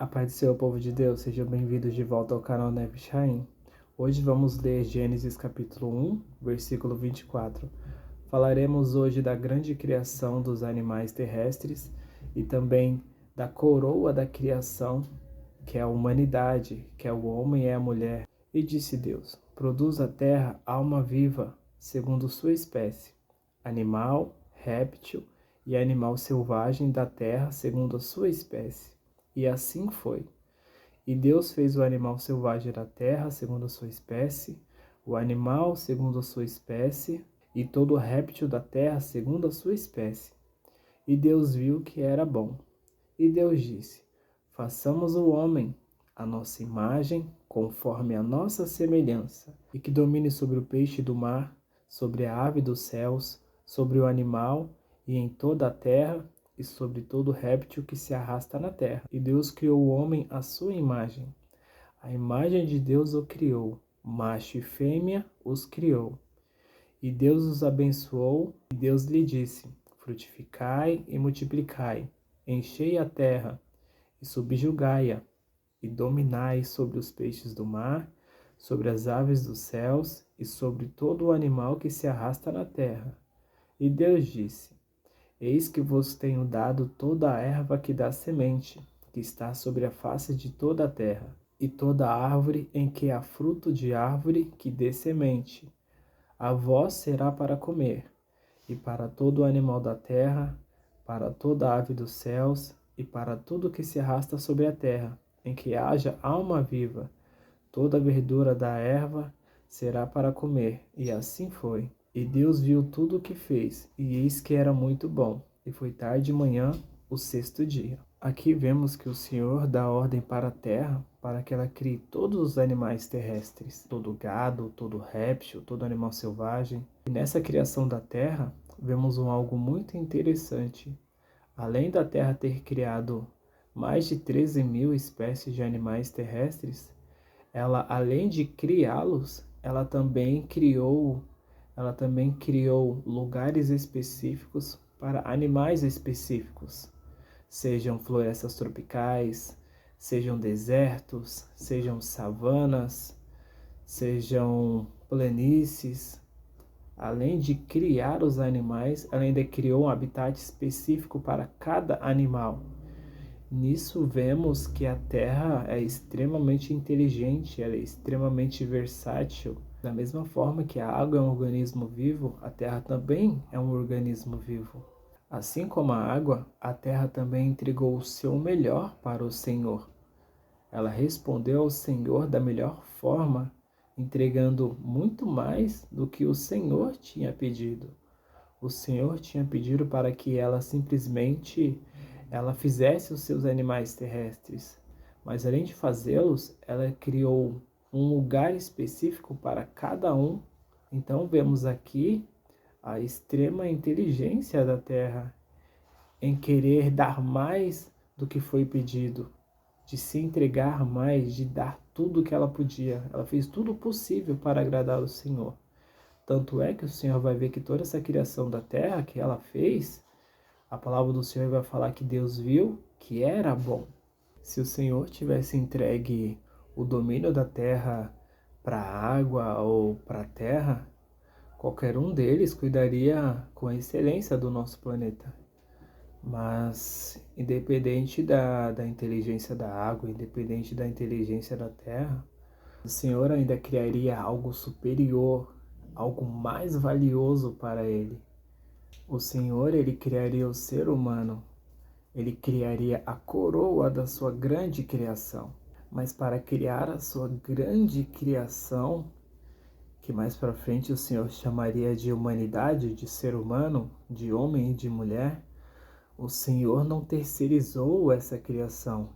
A paz do Senhor, povo de Deus, sejam bem-vindos de volta ao canal Neve Shaim. Hoje vamos ler Gênesis capítulo 1, versículo 24. Falaremos hoje da grande criação dos animais terrestres e também da coroa da criação, que é a humanidade, que é o homem e a mulher. E disse Deus: produz a terra alma viva, segundo sua espécie, animal, réptil e animal selvagem da terra, segundo a sua espécie. E assim foi. E Deus fez o animal selvagem da terra, segundo a sua espécie, o animal, segundo a sua espécie, e todo réptil da terra, segundo a sua espécie. E Deus viu que era bom. E Deus disse: façamos o homem, a nossa imagem, conforme a nossa semelhança, e que domine sobre o peixe do mar, sobre a ave dos céus, sobre o animal, e em toda a terra, e sobre todo réptil que se arrasta na terra. E Deus criou o homem à sua imagem. A imagem de Deus o criou, macho e fêmea os criou. E Deus os abençoou, e Deus lhe disse: frutificai e multiplicai, enchei a terra, e subjugai-a, e dominai sobre os peixes do mar, sobre as aves dos céus, e sobre todo o animal que se arrasta na terra. E Deus disse: eis que vos tenho dado toda a erva que dá semente, que está sobre a face de toda a terra, e toda árvore em que há fruto de árvore que dê semente. A vós será para comer, e para todo animal da terra, para toda ave dos céus, e para tudo que se arrasta sobre a terra, em que haja alma viva. Toda a verdura da erva será para comer. E assim foi. E Deus viu tudo o que fez, e eis que era muito bom. E foi tarde de manhã, o sexto dia. Aqui vemos que o Senhor dá ordem para a terra, para que ela crie todos os animais terrestres, todo gado, todo réptil, todo animal selvagem. E nessa criação da terra, vemos algo muito interessante. Além da terra ter criado mais de 13.000 espécies de animais terrestres, ela, além de criá-los, ela também criou lugares específicos para animais específicos, sejam florestas tropicais, sejam desertos, sejam savanas, sejam planícies. Além de criar os animais, ela ainda criou um habitat específico para cada animal. Nisso vemos que a Terra é extremamente inteligente, ela é extremamente versátil. Da mesma forma que a água é um organismo vivo, a Terra também é um organismo vivo. Assim como a água, a Terra também entregou o seu melhor para o Senhor. Ela respondeu ao Senhor da melhor forma, entregando muito mais do que o Senhor tinha pedido. O Senhor tinha pedido para que ela fizesse os seus animais terrestres, mas além de fazê-los, ela criou um lugar específico para cada um. Então vemos aqui a extrema inteligência da terra em querer dar mais do que foi pedido, de se entregar mais, de dar tudo o que ela podia. Ela fez tudo o possível para agradar o Senhor. Tanto é que o Senhor vai ver que toda essa criação da terra que ela fez, a palavra do Senhor vai falar que Deus viu que era bom. Se o Senhor tivesse entregue o domínio da terra para a água ou para a terra, qualquer um deles cuidaria com excelência do nosso planeta. Mas, independente da inteligência da água, independente da inteligência da terra, o Senhor ainda criaria algo superior, algo mais valioso para ele. O Senhor, ele criaria o ser humano, ele criaria a coroa da sua grande criação. Mas para criar a sua grande criação, que mais para frente o Senhor chamaria de humanidade, de ser humano, de homem e de mulher, o Senhor não terceirizou essa criação.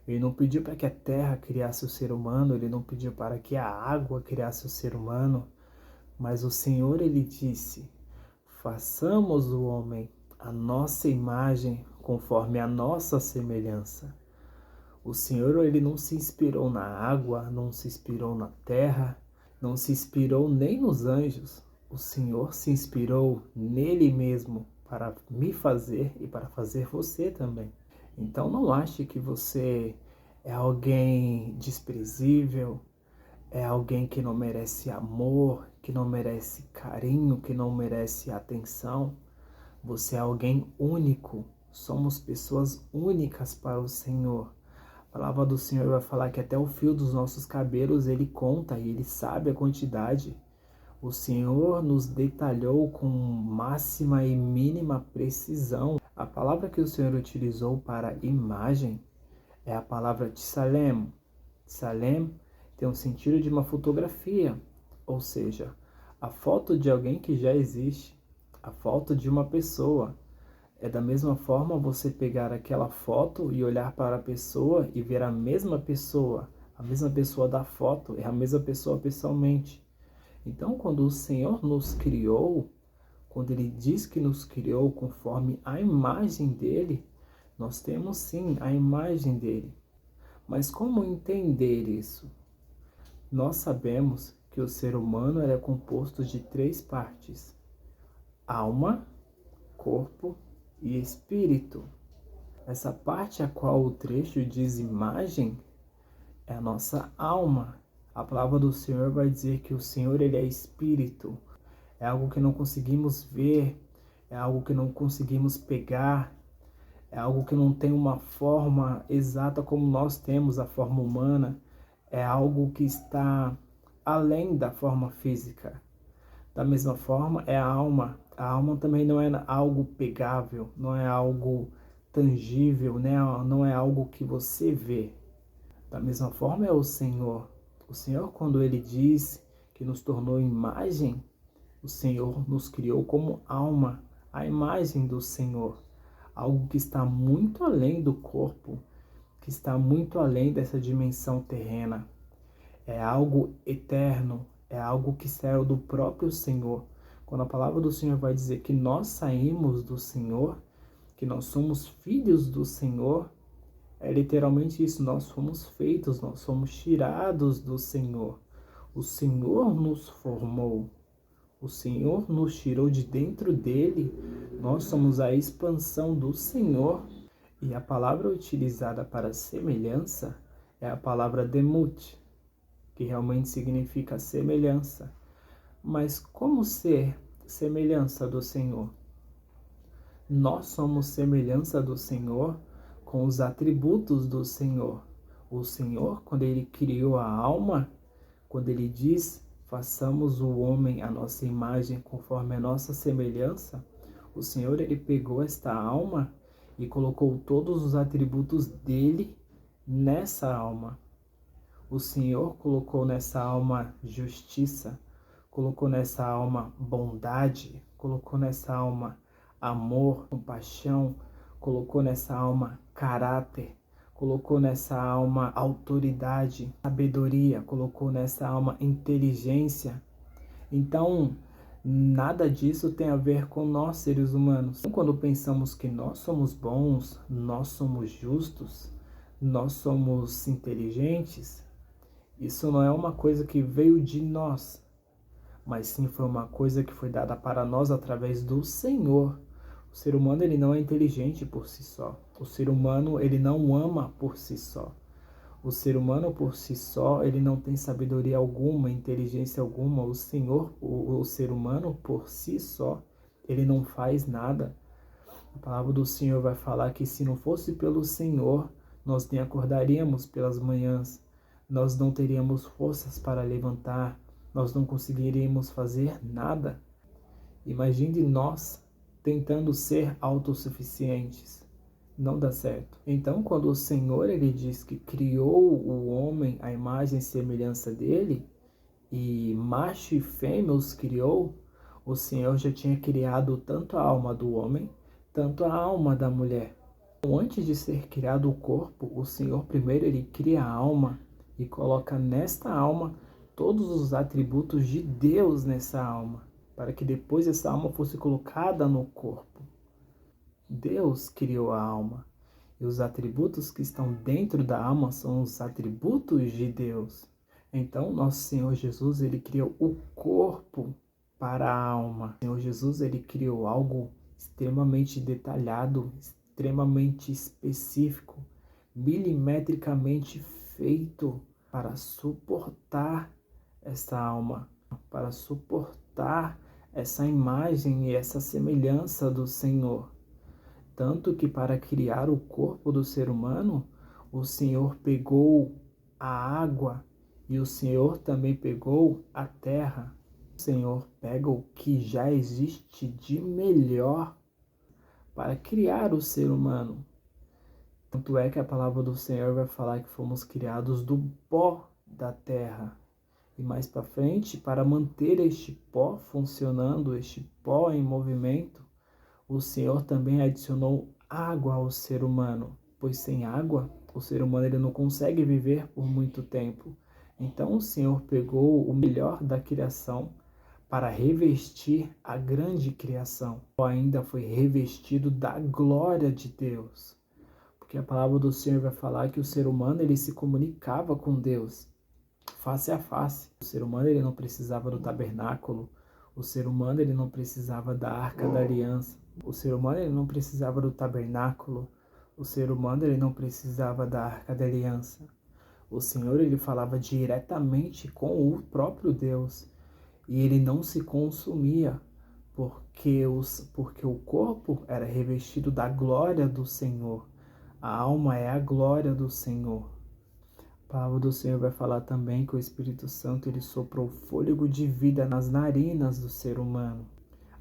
Ele não pediu para que a terra criasse o ser humano, ele não pediu para que a água criasse o ser humano, mas o Senhor, ele disse: façamos o homem à nossa imagem, conforme a nossa semelhança. O Senhor, ele não se inspirou na água, não se inspirou na terra, não se inspirou nem nos anjos. O Senhor se inspirou nele mesmo para me fazer e para fazer você também. Então não ache que você É alguém desprezível? É alguém que não merece amor, que não merece carinho, que não merece atenção? Você é alguém único. Somos pessoas únicas para o Senhor. A palavra do Senhor vai falar que até o fio dos nossos cabelos Ele conta e Ele sabe a quantidade. O Senhor nos detalhou com máxima e mínima precisão. A palavra que o Senhor utilizou para imagem é a palavra tsalem. Tsalem tem o sentido de uma fotografia, ou seja, a foto de alguém que já existe, a foto de uma pessoa. É da mesma forma você pegar aquela foto e olhar para a pessoa e ver a mesma pessoa da foto, é a mesma pessoa pessoalmente. Então, quando o Senhor nos criou, quando Ele diz que nos criou conforme a imagem dEle, nós temos sim a imagem dEle. Mas como entender isso? Nós sabemos que o ser humano é composto de 3 partes: alma, corpo e espírito. Essa parte a qual o trecho diz imagem é a nossa alma. A palavra do Senhor vai dizer que o Senhor ele é espírito. É algo que não conseguimos ver, é algo que não conseguimos pegar, é algo que não tem uma forma exata como nós temos a forma humana. É algo que está além da forma física. Da mesma forma, é a alma. A alma também não é algo pegável, não é algo tangível, né? Não é algo que você vê. Da mesma forma é o Senhor. O Senhor, quando Ele diz que nos tornou imagem, o Senhor nos criou como alma, a imagem do Senhor. Algo que está muito além do corpo, que está muito além dessa dimensão terrena. É algo eterno, é algo que saiu do próprio Senhor. Quando a palavra do Senhor vai dizer que nós saímos do Senhor, que nós somos filhos do Senhor, é literalmente isso, nós fomos feitos, nós fomos tirados do Senhor. O Senhor nos formou, o Senhor nos tirou de dentro dele, nós somos a expansão do Senhor. E a palavra utilizada para semelhança é a palavra demut, que realmente significa semelhança. Mas como ser semelhança do Senhor? Nós somos semelhança do Senhor com os atributos do Senhor. O Senhor, quando Ele criou a alma, quando Ele diz, façamos o homem à nossa imagem conforme a nossa semelhança, o Senhor, Ele pegou esta alma e colocou todos os atributos dEle nessa alma. O Senhor colocou nessa alma justiça, colocou nessa alma bondade, colocou nessa alma amor, compaixão, colocou nessa alma caráter, colocou nessa alma autoridade, sabedoria, colocou nessa alma inteligência. Então, nada disso tem a ver com nós, seres humanos. Então, quando pensamos que nós somos bons, nós somos justos, nós somos inteligentes, isso não é uma coisa que veio de nós, mas sim foi uma coisa que foi dada para nós através do Senhor. O ser humano ele não é inteligente por si só. O ser humano ele não ama por si só. O ser humano por si só ele não tem sabedoria alguma, inteligência alguma. O Senhor, o ser humano por si só, ele não faz nada. A palavra do Senhor vai falar que se não fosse pelo Senhor, nós nem acordaríamos pelas manhãs. Nós não teríamos forças para levantar, nós não conseguiríamos fazer nada. Imagine nós tentando ser autossuficientes. Não dá certo. Então, quando o Senhor ele diz que criou o homem à imagem e semelhança dele, e macho e fêmea os criou, o Senhor já tinha criado tanto a alma do homem, tanto a alma da mulher. Então, antes de ser criado o corpo, o Senhor primeiro ele cria a alma e coloca nesta alma todos os atributos de Deus nessa alma, para que depois essa alma fosse colocada no corpo. Deus criou a alma, e os atributos que estão dentro da alma são os atributos de Deus. Então, nosso Senhor Jesus, ele criou o corpo para a alma. O Senhor Jesus, ele criou algo extremamente detalhado, extremamente específico. milimetricamente feito para suportar essa alma, para suportar essa imagem e essa semelhança do Senhor. Tanto que para criar o corpo do ser humano, o Senhor pegou a água e o Senhor também pegou a terra. O Senhor pega o que já existe de melhor para criar o ser humano. Tanto é que a palavra do Senhor vai falar que fomos criados do pó da terra. E mais para frente, para manter este pó funcionando, este pó em movimento, o Senhor também adicionou água ao ser humano, pois sem água, o ser humano ele não consegue viver por muito tempo. Então o Senhor pegou o melhor da criação para revestir a grande criação. Ou ainda foi revestido da glória de Deus. Porque a palavra do Senhor vai falar que o ser humano ele se comunicava com Deus face a face. O ser humano ele não precisava do tabernáculo. O ser humano ele não precisava da arca da aliança. O ser humano ele não precisava do tabernáculo. O ser humano ele não precisava da arca da aliança. O Senhor ele falava diretamente com o próprio Deus. E ele não se consumia, porque o corpo era revestido da glória do Senhor. A alma é a glória do Senhor. A palavra do Senhor vai falar também que o Espírito Santo ele soprou fôlego de vida nas narinas do ser humano.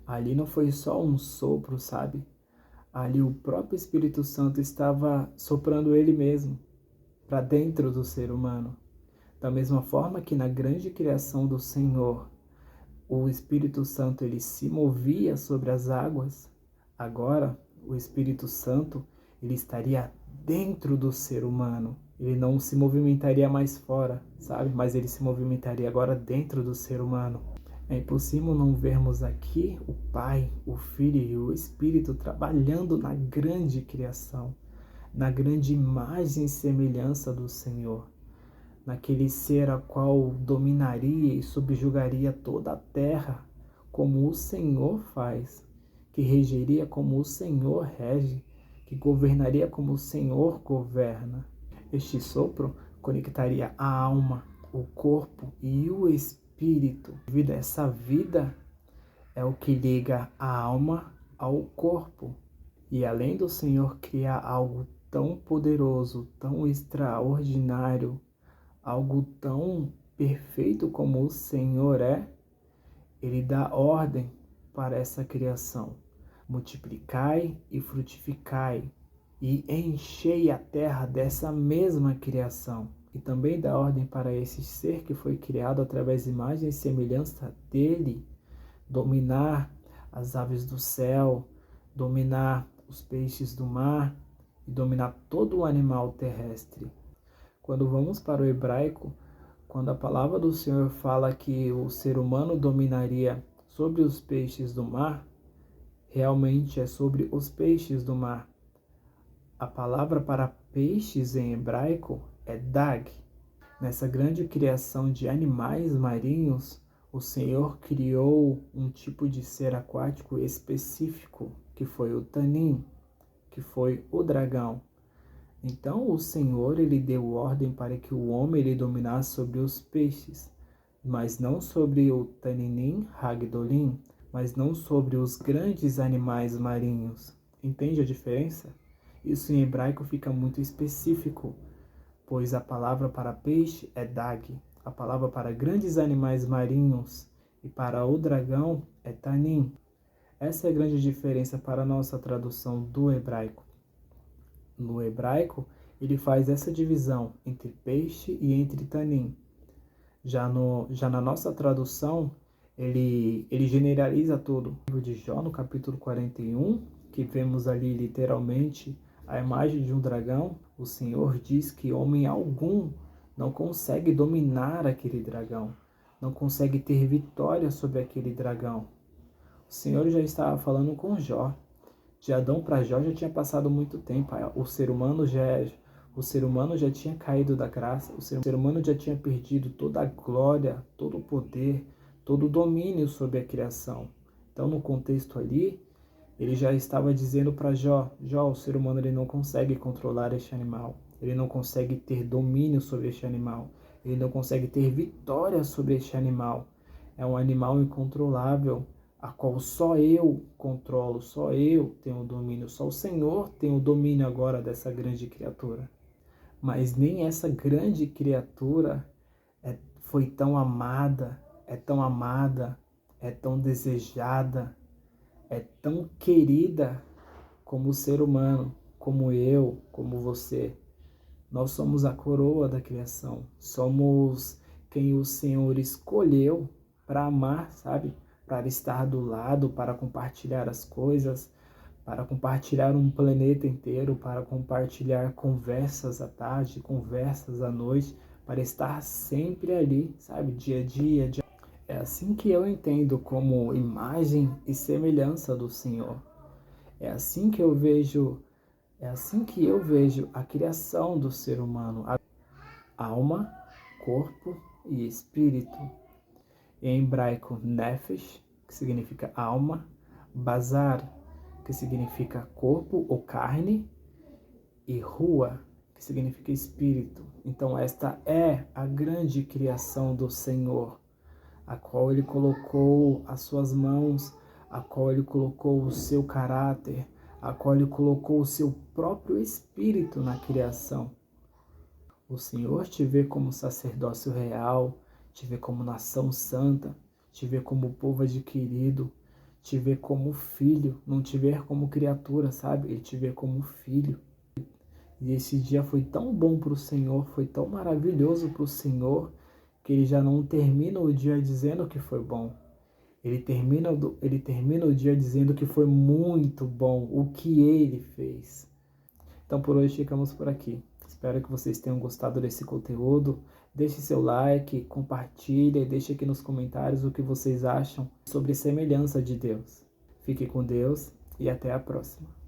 Ali não foi só um sopro, sabe? Ali o próprio Espírito Santo estava soprando ele mesmo para dentro do ser humano. Da mesma forma que na grande criação do Senhor, o Espírito Santo ele se movia sobre as águas, agora o Espírito Santo ele estaria dentro do ser humano. Ele não se movimentaria mais fora, sabe? Mas ele se movimentaria agora dentro do ser humano. É impossível não vermos aqui o Pai, o Filho e o Espírito trabalhando na grande criação, na grande imagem e semelhança do Senhor, naquele ser a qual dominaria e subjugaria toda a terra, como o Senhor faz, que regeria como o Senhor rege, que governaria como o Senhor governa. Este sopro conectaria a alma, o corpo e o espírito. Essa vida é o que liga a alma ao corpo. E além do Senhor criar algo tão poderoso, tão extraordinário, algo tão perfeito como o Senhor é, Ele dá ordem para essa criação. Multiplicai e frutificai, e enchei a terra dessa mesma criação. E também dá ordem para esse ser que foi criado através de imagem e semelhança dele, dominar as aves do céu, dominar os peixes do mar e dominar todo o animal terrestre. Quando vamos para o hebraico, quando a palavra do Senhor fala que o ser humano dominaria sobre os peixes do mar, realmente é sobre os peixes do mar. A palavra para peixes em hebraico é dag. Nessa grande criação de animais marinhos, o Senhor criou um tipo de ser aquático específico, que foi o tanim, que foi o dragão. Então o Senhor ele deu ordem para que o homem ele dominasse sobre os peixes, mas não sobre o taninim hagdolim, mas não sobre os grandes animais marinhos. Entende a diferença? Isso em hebraico fica muito específico, pois a palavra para peixe é dag, a palavra para grandes animais marinhos e para o dragão é tanim. Essa é a grande diferença para a nossa tradução do hebraico. No hebraico, ele faz essa divisão entre peixe e entre tanim. Já na nossa tradução, ele generaliza tudo. No livro de Jó, no capítulo 41, que vemos ali literalmente a imagem de um dragão, o Senhor diz que homem algum não consegue dominar aquele dragão, não consegue ter vitória sobre aquele dragão. O Senhor já estava falando com Jó. De Adão para Jó já tinha passado muito tempo. O ser humano já tinha caído da graça. O ser humano já tinha perdido toda a glória, todo o poder, todo o domínio sobre a criação. Então, no contexto ali, ele já estava dizendo para Jó, o ser humano ele não consegue controlar este animal. ele não consegue ter domínio sobre este animal, ele não consegue ter vitória sobre este animal. É um animal incontrolável, a qual só eu controlo, só eu tenho o domínio, só o Senhor tem o domínio agora dessa grande criatura. Mas nem essa grande criatura foi tão amada, é tão desejada, é tão querida como o ser humano, como eu, como você. Nós somos a coroa da criação, somos quem o Senhor escolheu para amar, sabe? Para estar do lado, para compartilhar as coisas, para compartilhar um planeta inteiro, para compartilhar conversas à tarde, conversas à noite, para estar sempre ali, sabe? Dia a dia. É assim que eu entendo como imagem e semelhança do Senhor. É assim que eu vejo a criação do ser humano, alma, corpo e espírito. Em hebraico, nefesh, que significa alma, bazar, que significa corpo ou carne, e rua, que significa espírito. Então esta é a grande criação do Senhor, a qual Ele colocou as suas mãos, a qual Ele colocou o seu caráter, a qual Ele colocou o seu próprio espírito na criação. O Senhor te vê como sacerdócio real, te vê como nação santa, te vê como povo adquirido, te vê como filho, não te vê como criatura, sabe? Ele te vê como filho. E esse dia foi tão bom para o Senhor, foi tão maravilhoso para o Senhor, que Ele já não termina o dia dizendo que foi bom. Ele termina o dia dizendo que foi muito bom o que Ele fez. Então por hoje ficamos por aqui. Espero que vocês tenham gostado desse conteúdo. Deixe seu like, compartilhe, deixe aqui nos comentários o que vocês acham sobre a semelhança de Deus. Fique com Deus e até a próxima.